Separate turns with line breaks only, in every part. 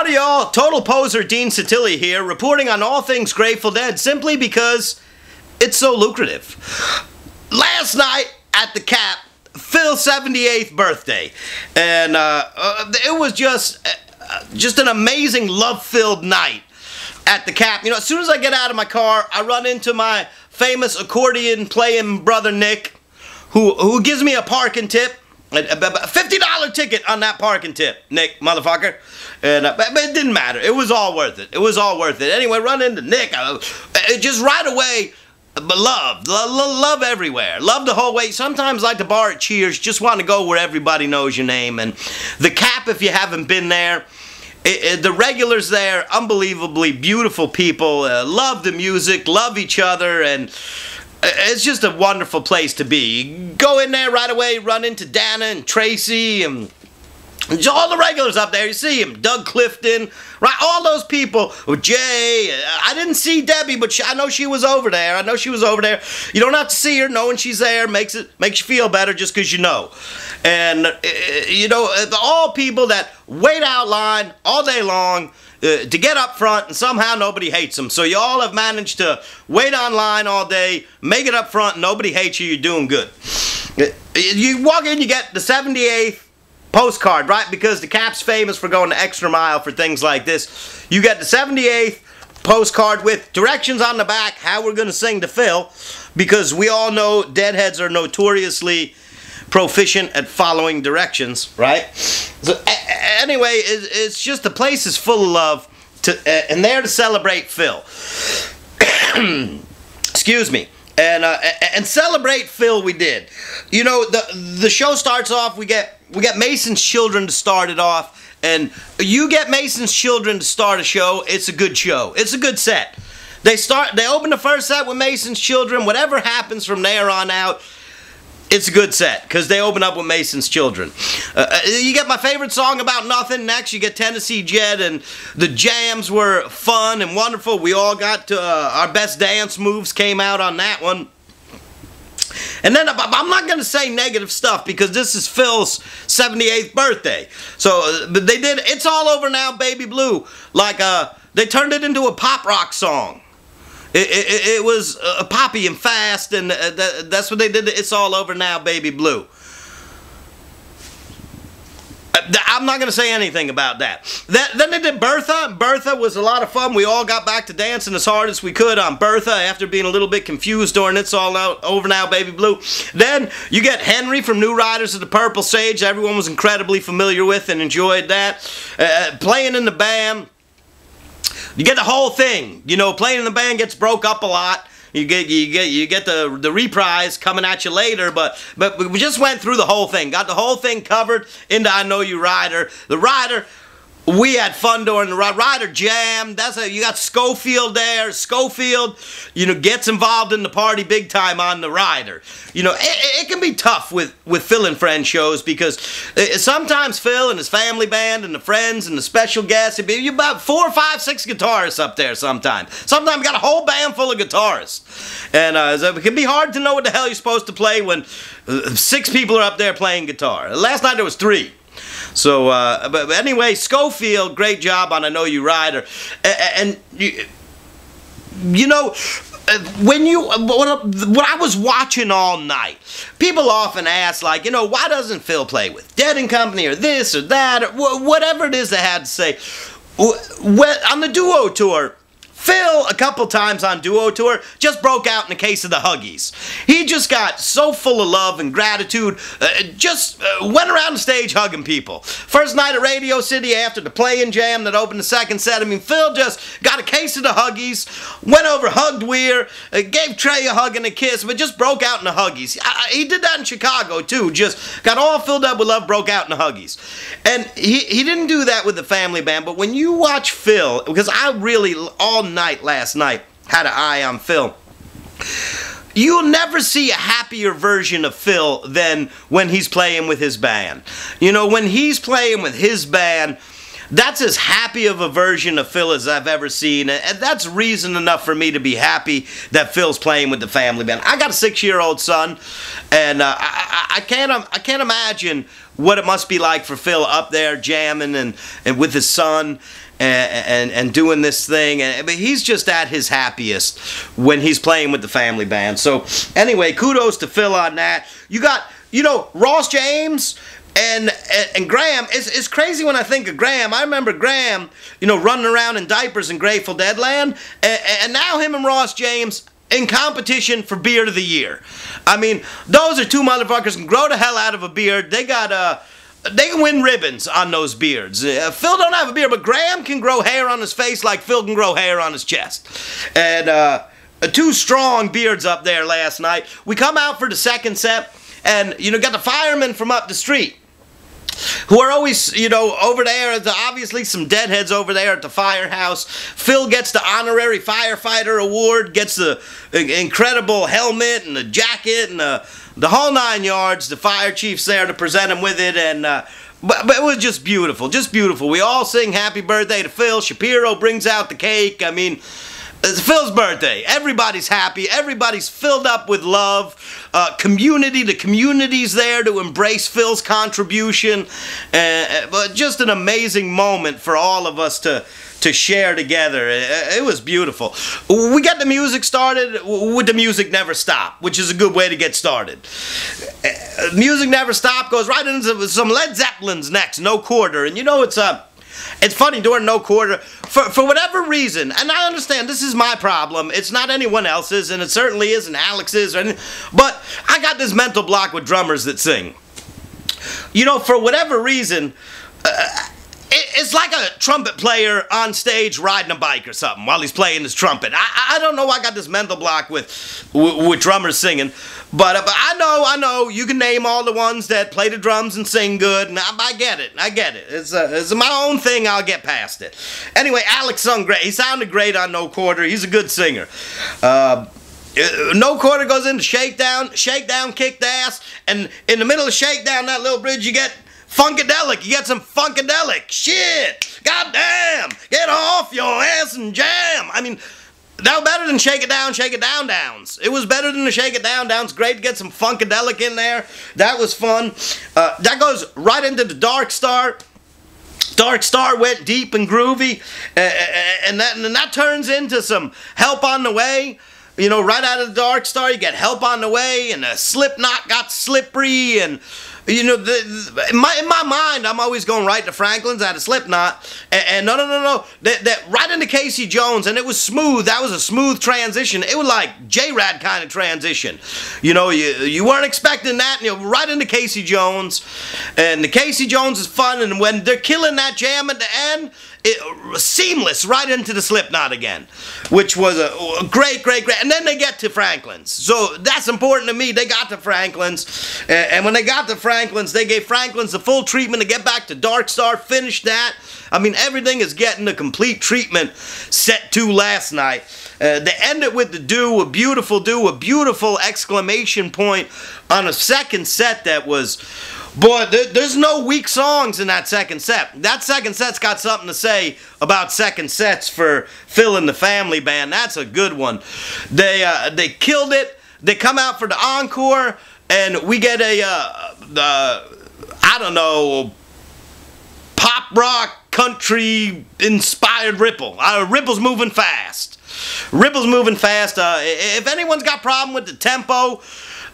Howdy y'all, Total Poser Dean Satilli here, reporting on all things Grateful Dead, simply because it's so lucrative. Last night at the Cap, Phil's 78th birthday, and it was just an amazing love-filled night at the Cap. You know, as soon as I get out of my car, I run into my famous accordion-playing brother Nick, who gives me a parking tip. A $50 ticket on that parking tip, Nick, motherfucker. And but it didn't matter. It was all worth it. It was all worth it. Anyway, run into Nick. Just right away, love everywhere. Love the whole way. Sometimes like the bar at Cheers, just want to go where everybody knows your name. And the Cap, if you haven't been there, the regulars there, unbelievably beautiful people. Love the music, love each other, and it's just a wonderful place to be. Go in there right away, run into Dana and Tracy and all the regulars up there. You see them, Doug Clifton, right? All those people. Jay, I didn't see Debbie, but I know she was over there. I know she was over there. You don't have to see her. Knowing she's there makes you feel better just because you know. And you know, all people that wait out line all day long to get up front, and somehow nobody hates them. So you all have managed to wait online all day, make it up front, and nobody hates you. You're doing good. You walk in, you get the 78th postcard, right? Because the Cap's famous for going the extra mile for things like this. You get the 78th postcard with directions on the back, how we're going to sing to Phil, because we all know Deadheads are notoriously proficient at following directions, right? So anyway, it's just the place is full of love, and there to celebrate Phil. Excuse me. And celebrate Phil we did. You know, the show starts off, we get Mason's Children to start it off, and you get Mason's Children to start a show, it's a good show. It's a good set. They open the first set with Mason's Children. Whatever happens from there on out, it's a good set, because they open up with Mason's Children. You get my favorite song about nothing next. You get Tennessee Jet, and the jams were fun and wonderful. We all got our best dance moves came out on that one. And then I'm not going to say negative stuff, because this is Phil's 78th birthday. So but they did It's All Over Now, Baby Blue. Like they turned it into a pop rock song. It was poppy and fast, and that's what they did. It's All Over Now, Baby Blue. I'm not going to say anything about that. Then they did Bertha. Bertha was a lot of fun. We all got back to dancing as hard as we could on Bertha after being a little bit confused during It's All Over Now, Baby Blue. Then you get Henry from New Riders of the Purple Sage. Everyone was incredibly familiar with and enjoyed that. Playing in the band. You get the whole thing. You know, playing in the band gets broke up a lot. You get the reprise coming at you later, but we just went through the whole thing. Got the whole thing covered into I Know You Rider. The Rider, we had fun during the Rider Jam. You got Schofield there. Schofield, you know, gets involved in the party big time on the Rider. You know, it can be tough with Phil and Friends shows, because sometimes Phil and his family band and the friends and the special guests, it'd be about 4, 5, 6 guitarists up there sometimes. Sometimes got a whole band full of guitarists. And so it can be hard to know what the hell you're supposed to play when 6 people are up there playing guitar. Last night there was 3. So, but anyway, Schofield, great job on I Know You Rider. And you know, what I was watching all night, people often ask, like, you know, why doesn't Phil play with Dead and Company or this or that, or whatever it is they had to say. On the duo tour, Phil, a couple times on duo tour, just broke out in the case of the Huggies. He just got so full of love and gratitude, just went around the stage hugging people. First night at Radio City after the Play-In Jam that opened the second set, I mean, Phil just got a case of the Huggies, went over, hugged Weir, gave Trey a hug and a kiss, but just broke out in the Huggies. He did that in Chicago, too. Just got all filled up with love, broke out in the Huggies. And he didn't do that with the family band, but when you watch Phil, because I really, all night last night had an eye on Phil, you'll never see a happier version of Phil than when he's playing with his band. You know, when he's playing with his band, that's as happy of a version of Phil as I've ever seen, and that's reason enough for me to be happy that Phil's playing with the family band. I got a 6-year-old son, and I can't imagine what it must be like for Phil up there jamming and with his son and doing this thing. But he's just at his happiest when he's playing with the family band. So anyway, kudos to Phil on that. You got, Ross James and Graham. It's crazy when I think of Graham. I remember Graham, running around in diapers in Grateful Dead land, and now him and Ross James in competition for Beard of the Year. I mean, those are two motherfuckers can grow the hell out of a beard. They can win ribbons on those beards. Phil don't have a beard, but Graham can grow hair on his face like Phil can grow hair on his chest. And two strong beards up there last night. We come out for the second set, and got the firemen from up the street, who are always, over there. There's obviously some deadheads over there at the firehouse. Phil gets the honorary firefighter award, gets the incredible helmet and the jacket and the whole 9 yards. The fire chief's there to present him with it, and but it was just beautiful, just beautiful. We all sing happy birthday to Phil. Shapiro brings out the cake. I mean, it's Phil's birthday. Everybody's happy. Everybody's filled up with love. The community's there to embrace Phil's contribution. But just an amazing moment for all of us to share together. It was beautiful. We got the music started with the Music Never Stop, which is a good way to get started. Music Never Stop goes right into some Led Zeppelin's next, No Quarter. And it's funny during No Quarter, for whatever reason, and I understand this is my problem, it's not anyone else's, and it certainly isn't Alex's, or anything, but I got this mental block with drummers that sing. For whatever reason, it's like a trumpet player on stage riding a bike or something while he's playing his trumpet. I don't know why I got this mental block with drummers singing, but I know you can name all the ones that play the drums and sing good, and I get it. It's my own thing. I'll get past it. Anyway, Alex sung great. He sounded great on No Quarter. He's a good singer. No Quarter goes into Shakedown, kicked ass, and in the middle of Shakedown, that little bridge, you get Funkadelic. You get some Funkadelic. Shit. Goddamn. Get off your ass and jam. I mean, that was better than Shake It Down Downs. It was better than the Shake It Down Downs. Great to get some Funkadelic in there. That was fun. That goes right into the Dark Star. Dark Star went deep and groovy. And that turns into some Help on the Way. Right out of the Dark Star, you get Help on the Way, and Slipknot got Slippery, and in my mind, I'm always going right to Franklin's out of Slipknot, and no, that right into Casey Jones, and it was smooth. That was a smooth transition. It was like J-Rad kind of transition. You weren't expecting that, and right into Casey Jones, and the Casey Jones is fun, and when they're killing that jam at the end, seamless right into the Slipknot again, which was a great, and then they get to Franklin's. So that's important to me. They got to Franklin's, and when they got to Franklin's, they gave Franklin's the full treatment to get back to Dark Star, finish that. I mean, everything is getting the complete treatment set to last night. They ended with the do, a beautiful exclamation point on a second set that was... Boy, there's no weak songs in that second set. That second set's got something to say about second sets for Phil and the family band. That's a good one. They killed it. They come out for the encore, and we get I don't know, pop rock country inspired Ripple. Ripple's moving fast. If anyone's got problem with the tempo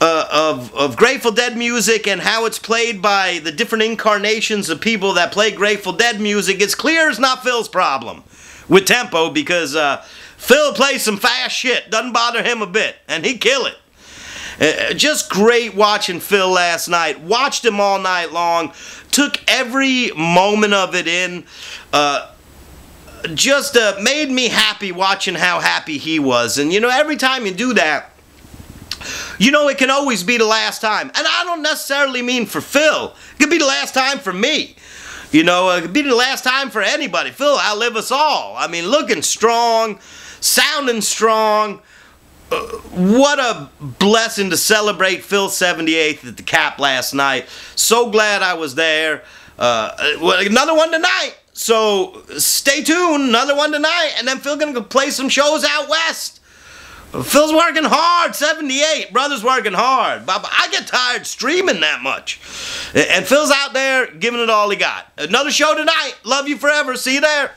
of Grateful Dead music and how it's played by the different incarnations of people that play Grateful Dead music, it's clear it's not Phil's problem with tempo, because Phil plays some fast shit. Doesn't bother him a bit, and he kill it. Just great watching Phil last night. Watched him all night long. Took every moment of it in. Just made me happy watching how happy he was. And every time you do that, it can always be the last time. And I don't necessarily mean for Phil. It could be the last time for me. It could be the last time for anybody. Phil outlive us all. I mean, looking strong, sounding strong. What a blessing to celebrate Phil's 78th at the Cap last night. So glad I was there. Another one tonight. So stay tuned, another one tonight, and then Phil gonna go play some shows out west. Phil's working hard, 78. Brother's working hard. I get tired streaming that much. And Phil's out there giving it all he got. Another show tonight. Love you forever. See you there.